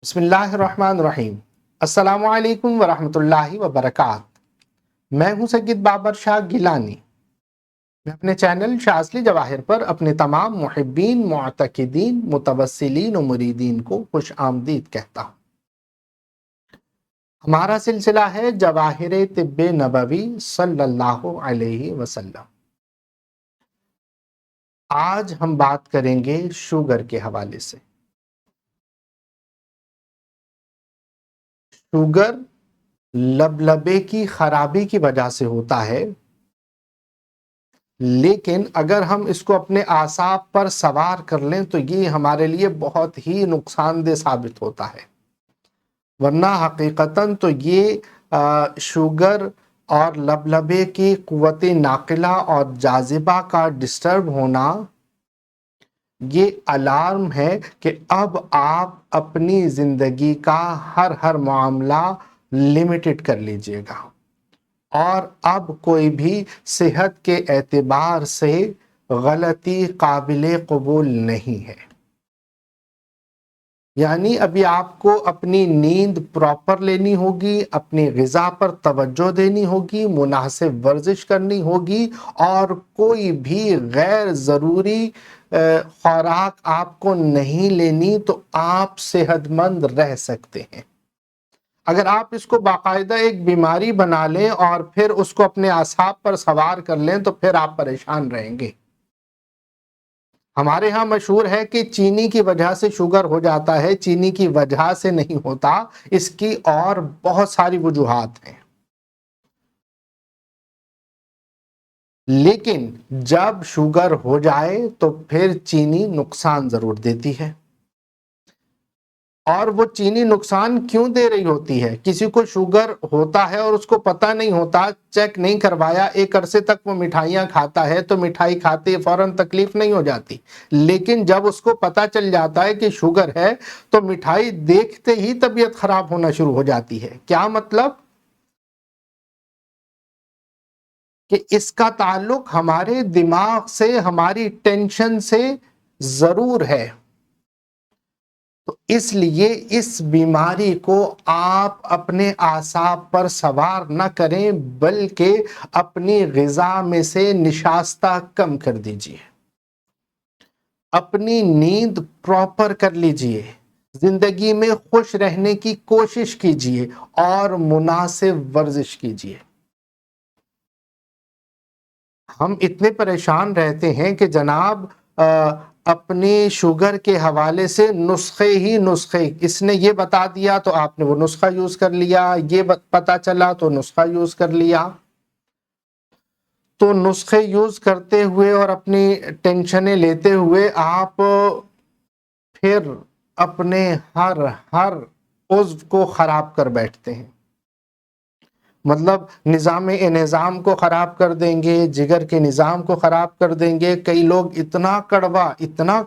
بسم اللہ الرحمن الرحیم۔ السلام علیکم ورحمۃ اللہ وبرکاتہ۔ میں ہوں سید بابر شاہ گیلانی۔ میں اپنے چینل شاذلی جواہر پر اپنے تمام محبین، معتقدین، متوسلین و مریدین کو خوش آمدید کہتا ہوں۔ ہمارا سلسلہ ہے جواہر طب نبوی صلی اللہ علیہ وسلم۔ آج ہم بات کریں گے شوگر کے حوالے سے۔ شوگر لبلبے کی خرابی کی وجہ سے ہوتا ہے، لیکن اگر ہم اس کو اپنے اعصاب پر سوار کر لیں تو یہ ہمارے لیے بہت ہی نقصان دہ ثابت ہوتا ہے، ورنہ حقیقتاً تو یہ شوگر اور لبلبے کی قوت ناقلہ اور جاذبہ کا ڈسٹرب ہونا یہ الارم ہے کہ اب آپ اپنی زندگی کا ہر معاملہ لمیٹڈ کر لیجئے گا، اور اب کوئی بھی صحت کے اعتبار سے غلطی قابل قبول نہیں ہے۔ یعنی ابھی آپ کو اپنی نیند پراپر لینی ہوگی، اپنی غذا پر توجہ دینی ہوگی، مناسب ورزش کرنی ہوگی، اور کوئی بھی غیر ضروری خوراک آپ کو نہیں لینی، تو آپ صحت مند رہ سکتے ہیں۔ اگر آپ اس کو باقاعدہ ایک بیماری بنا لیں اور پھر اس کو اپنے اعصاب پر سوار کر لیں تو پھر آپ پریشان رہیں گے۔ ہمارے ہاں مشہور ہے کہ چینی کی وجہ سے شوگر ہو جاتا ہے، چینی کی وجہ سے نہیں ہوتا، اس کی اور بہت ساری وجوہات ہیں۔ لیکن جب شوگر ہو جائے تو پھر چینی نقصان ضرور دیتی ہے۔ اور وہ چینی نقصان کیوں دے رہی ہوتی ہے؟ کسی کو شوگر ہوتا ہے اور اس کو پتہ نہیں ہوتا، چیک نہیں کروایا، ایک عرصے تک وہ مٹھائیاں کھاتا ہے تو مٹھائی کھاتے فوراً تکلیف نہیں ہو جاتی، لیکن جب اس کو پتہ چل جاتا ہے کہ شوگر ہے تو مٹھائی دیکھتے ہی طبیعت خراب ہونا شروع ہو جاتی ہے۔ کیا مطلب؟ کہ اس کا تعلق ہمارے دماغ سے، ہماری ٹینشن سے ضرور ہے۔ تو اس لیے اس بیماری کو آپ اپنے اعصاب پر سوار نہ کریں، بلکہ اپنی غذا میں سے نشاستہ کم کر دیجئے، اپنی نیند پراپر کر لیجئے، زندگی میں خوش رہنے کی کوشش کیجئے اور مناسب ورزش کیجئے۔ ہم اتنے پریشان رہتے ہیں کہ جناب اپنی شوگر کے حوالے سے نسخے، اس نے یہ بتا دیا تو آپ نے وہ نسخہ یوز کر لیا، یہ پتا چلا تو نسخہ یوز کر لیا۔ تو نسخے یوز کرتے ہوئے اور اپنی ٹینشنیں لیتے ہوئے آپ پھر اپنے ہر عضو کو خراب کر بیٹھتے ہیں۔ مطلب نظام انہضام کو خراب کر دیں گے، جگر کے نظام کو خراب کر دیں گے۔ کئی لوگ اتنا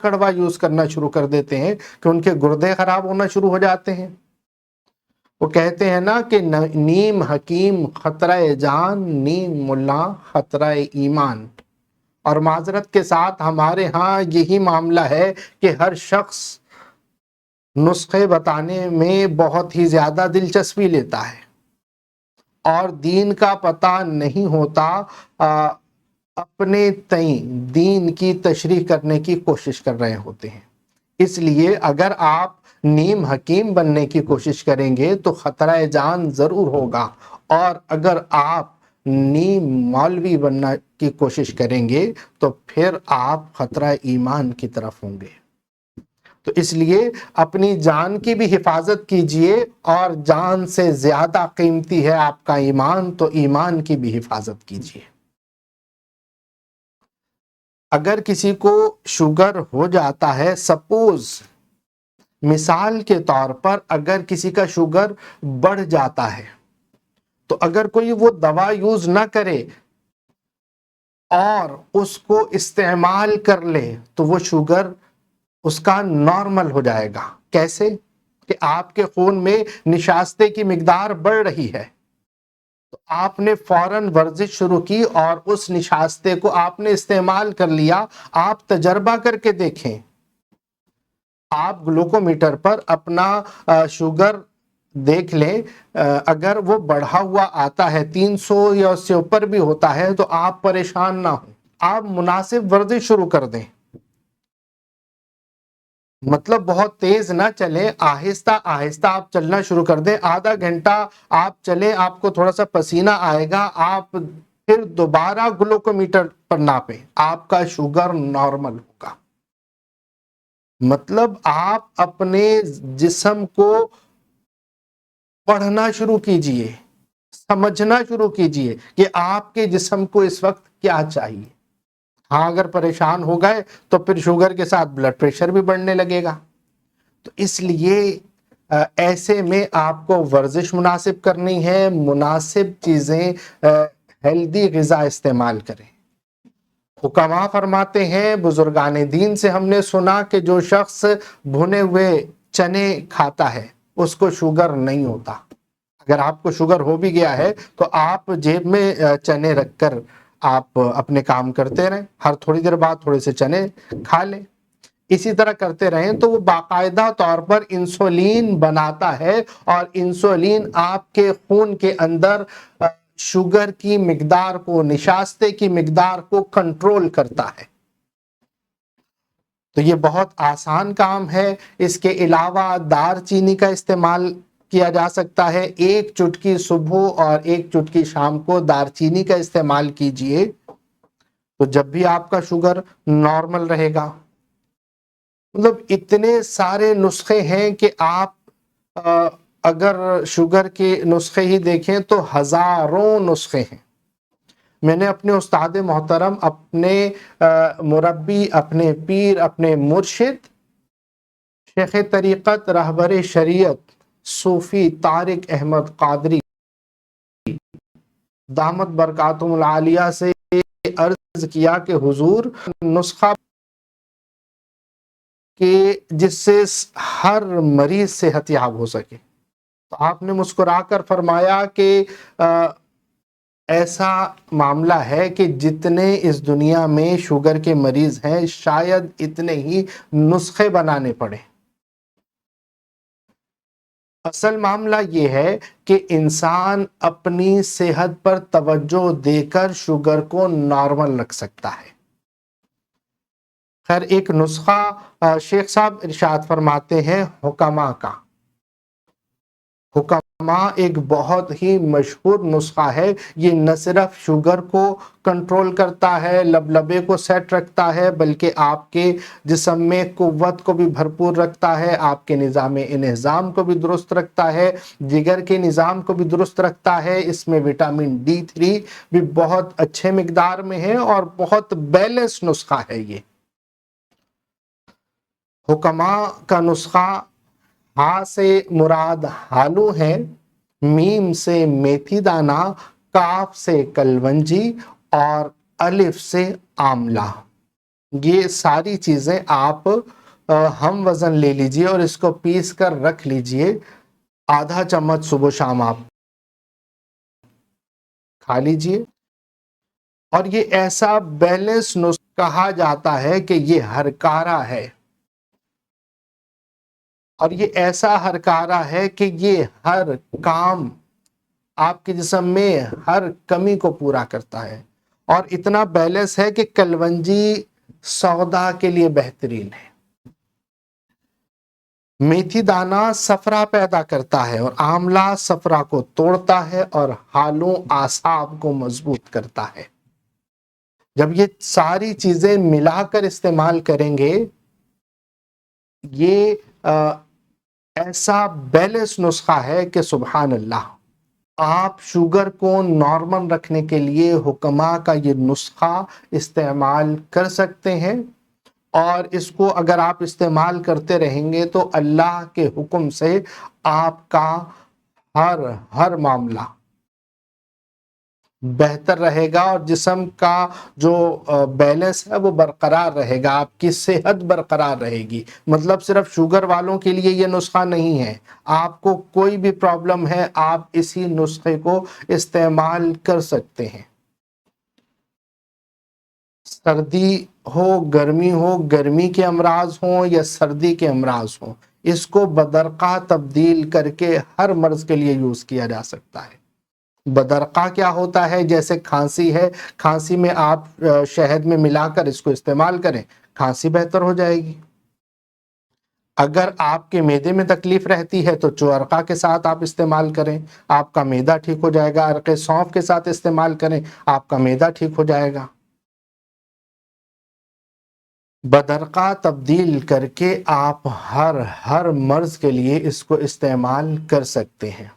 کڑوا یوز کرنا شروع کر دیتے ہیں کہ ان کے گردے خراب ہونا شروع ہو جاتے ہیں۔ وہ کہتے ہیں نا کہ نیم حکیم خطرہ جان، نیم ملا خطرہ ایمان۔ اور معذرت کے ساتھ ہمارے ہاں یہی معاملہ ہے کہ ہر شخص نسخے بتانے میں بہت ہی زیادہ دلچسپی لیتا ہے اور دین کا پتہ نہیں ہوتا، اپنے تئیں دین کی تشریح کرنے کی کوشش کر رہے ہوتے ہیں۔ اس لیے اگر آپ نیم حکیم بننے کی کوشش کریں گے تو خطرہ جان ضرور ہوگا، اور اگر آپ نیم مولوی بننے کی کوشش کریں گے تو پھر آپ خطرہ ایمان کی طرف ہوں گے۔ تو اس لیے اپنی جان کی بھی حفاظت کیجئے، اور جان سے زیادہ قیمتی ہے آپ کا ایمان، تو ایمان کی بھی حفاظت کیجئے۔ اگر کسی کو شوگر ہو جاتا ہے، سپوز مثال کے طور پر اگر کسی کا شوگر بڑھ جاتا ہے، تو اگر کوئی وہ دوا یوز نہ کرے اور اس کو استعمال کر لے تو وہ شوگر اس کا نارمل ہو جائے گا۔ کیسے؟ کہ آپ کے خون میں نشاستے کی مقدار بڑھ رہی ہے، تو آپ نے فوراً ورزش شروع کی اور اس نشاستے کو آپ نے استعمال کر لیا۔ آپ تجربہ کر کے دیکھیں، آپ گلوکومیٹر پر اپنا شوگر دیکھ لیں، اگر وہ بڑھا ہوا آتا ہے 300 یا اس سے اوپر بھی ہوتا ہے تو آپ پریشان نہ ہوں، آپ مناسب ورزش شروع کر دیں. مطلب بہت تیز نہ چلیں، آہستہ آہستہ آپ چلنا شروع کر دیں. آدھا گھنٹہ آپ چلیں، آپ کو تھوڑا سا پسینہ آئے گا، آپ پھر دوبارہ گلوکومیٹر پر ناپیں، آپ کا شوگر نارمل ہوگا. مطلب آپ اپنے جسم کو پڑھنا شروع کیجئے، سمجھنا شروع کیجئے کہ آپ کے جسم کو اس وقت کیا چاہیے. ہاں اگر پریشان ہو گئے تو پھر شوگر کے ساتھ بلڈ پریشر بھی بڑھنے لگے گا. تو اس لیے ایسے میں آپ کو ورزش مناسب کرنی ہے، مناسب چیزیں، ہیلدی غذا استعمال کریں. حکماء فرماتے ہیں، بزرگان دین سے ہم نے سنا کہ جو شخص بھنے ہوئے چنے کھاتا ہے اس کو شوگر نہیں ہوتا. اگر آپ کو شوگر ہو بھی گیا ہے تو آپ جیب میں چنے رکھ کر آپ اپنے کام کرتے رہیں، ہر تھوڑی دیر بعد تھوڑے سے چنے کھا لیں. اسی طرح کرتے رہیں تو وہ باقاعدہ طور پر انسولین بناتا ہے، اور انسولین آپ کے خون کے اندر شوگر کی مقدار کو، نشاستے کی مقدار کو کنٹرول کرتا ہے. تو یہ بہت آسان کام ہے. اس کے علاوہ دار چینی کا استعمال کیا جا سکتا ہے. 1 چٹکی صبح اور 1 چٹکی شام کو دار چینی کا استعمال کیجئے تو جب بھی آپ کا شوگر نارمل رہے گا. مطلب اتنے سارے نسخے ہیں کہ آپ اگر شوگر کے نسخے ہی دیکھیں تو ہزاروں نسخے ہیں. میں نے اپنے استاد محترم، اپنے مربی، اپنے پیر، اپنے مرشد شیخ طریقت، رہبر شریعت صوفی طارق احمد قادری دامت برکاتہم العالیہ سے عرض کیا کہ حضور نسخہ کہ جس سے ہر مریض صحت یاب ہو سکے. تو آپ نے مسکرا کر فرمایا کہ ایسا معاملہ ہے کہ جتنے اس دنیا میں شوگر کے مریض ہیں شاید اتنے ہی نسخے بنانے پڑے. اصل معاملہ یہ ہے کہ انسان اپنی صحت پر توجہ دے کر شوگر کو نارمل رکھ سکتا ہے. خیر، ایک نسخہ شیخ صاحب ارشاد فرماتے ہیں حکماء کا. حکماء ایک بہت ہی مشہور نسخہ ہے. یہ نہ صرف شوگر کو کنٹرول کرتا ہے، لبلبے کو سیٹ رکھتا ہے، بلکہ آپ کے جسم میں قوت کو بھی بھرپور رکھتا ہے، آپ کے نظام انہضام کو بھی درست رکھتا ہے، جگر کے نظام کو بھی درست رکھتا ہے. اس میں وٹامن D3 بھی بہت اچھے مقدار میں ہے اور بہت بیلنس نسخہ ہے. یہ حکماء کا نسخہ، ہاں سے مراد ہالو ہے، میم سے میتھی دانہ، کاف سے کلونجی اور الف سے آملہ. یہ ساری چیزیں آپ ہم وزن لے لیجئے اور اس کو پیس کر رکھ لیجئے. آدھا چمچ صبح شام آپ کھا لیجئے. اور یہ ایسا بیلنس نسخہ کہا جاتا ہے کہ یہ ہرکارہ ہے، اور یہ ایسا ہرکارہ ہے کہ یہ ہر کام آپ کے جسم میں ہر کمی کو پورا کرتا ہے. اور اتنا بیلنس ہے کہ کلونجی سودا کے لیے بہترین ہے. میتھی دانہ صفرا پیدا کرتا ہے اور آملہ صفرا کو توڑتا ہے اور ہالوں اعصاب کو مضبوط کرتا ہے. جب یہ ساری چیزیں ملا کر استعمال کریں گے، یہ ایسا بیلنس نسخہ ہے کہ سبحان اللہ. آپ شوگر کو نارمل رکھنے کے لیے حکماء کا یہ نسخہ استعمال کر سکتے ہیں، اور اس کو اگر آپ استعمال کرتے رہیں گے تو اللہ کے حکم سے آپ کا ہر معاملہ بہتر رہے گا، اور جسم کا جو بیلنس ہے وہ برقرار رہے گا، آپ کی صحت برقرار رہے گی. مطلب صرف شوگر والوں کے لیے یہ نسخہ نہیں ہے. آپ کو کوئی بھی پرابلم ہے، آپ اسی نسخے کو استعمال کر سکتے ہیں. سردی ہو گرمی کے امراض ہوں یا سردی کے امراض ہوں، اس کو بدرقہ تبدیل کر کے ہر مرض کے لیے یوز کیا جا سکتا ہے۔ بدرقہ کیا ہوتا ہے؟ جیسے کھانسی ہے، کھانسی میں آپ شہد میں ملا کر اس کو استعمال کریں، کھانسی بہتر ہو جائے گی۔ اگر آپ کے معدے میں تکلیف رہتی ہے تو چوارقہ کے ساتھ آپ استعمال کریں، آپ کا معدہ ٹھیک ہو جائے گا۔ عرق سونف کے ساتھ استعمال کریں، آپ کا معدہ ٹھیک ہو جائے گا۔ بدرقہ تبدیل کر کے آپ ہر مرض کے لیے اس کو استعمال کر سکتے ہیں۔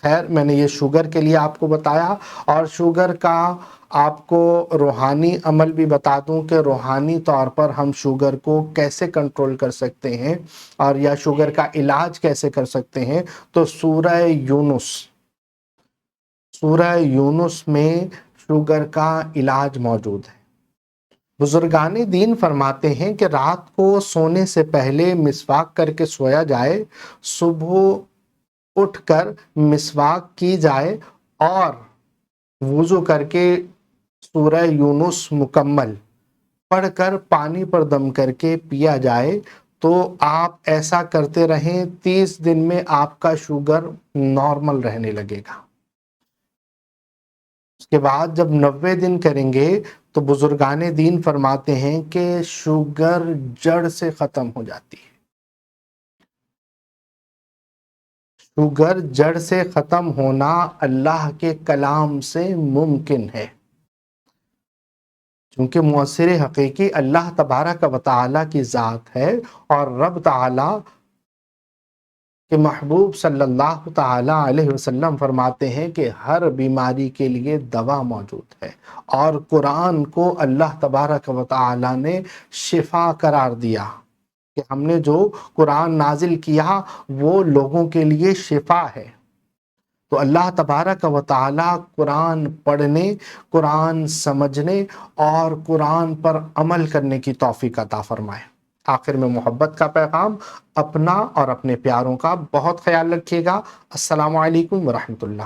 خیر، میں نے یہ شوگر کے لیے آپ کو بتایا، اور شوگر کا آپ کو روحانی عمل بھی بتا دوں کہ روحانی طور پر ہم شوگر کو کیسے کنٹرول کر سکتے ہیں اور یا شوگر کا علاج کیسے کر سکتے ہیں۔ تو سورہ یونس میں شوگر کا علاج موجود ہے۔ بزرگان دین فرماتے ہیں کہ رات کو سونے سے پہلے مسواک کر کے سویا جائے، صبح اٹھ کر مسواک کی جائے اور وضو کر کے سورہ یونس مکمل پڑھ کر پانی پر دم کر کے پیا جائے، تو آپ ایسا کرتے رہیں، 30 دن میں آپ کا شوگر نارمل رہنے لگے گا۔ اس کے بعد جب 90 دن کریں گے تو بزرگان دین فرماتے ہیں کہ شوگر جڑ سے ختم ہو جاتی ہے۔ شوگر جڑ سے ختم ہونا اللہ کے کلام سے ممکن ہے، کیونکہ مؤثر حقیقی اللہ تبارک و تعالی کی ذات ہے، اور رب تعالی کہ محبوب صلی اللہ تعالی علیہ وسلم فرماتے ہیں کہ ہر بیماری کے لیے دوا موجود ہے، اور قرآن کو اللہ تبارک و تعالی نے شفا قرار دیا کہ ہم نے جو قرآن نازل کیا وہ لوگوں کے لیے شفا ہے۔ تو اللہ تبارک و تعالی قرآن پڑھنے، قرآن سمجھنے اور قرآن پر عمل کرنے کی توفیق عطا فرمائے۔ آخر میں محبت کا پیغام، اپنا اور اپنے پیاروں کا بہت خیال رکھیے گا۔ السلام علیکم ورحمۃ اللہ۔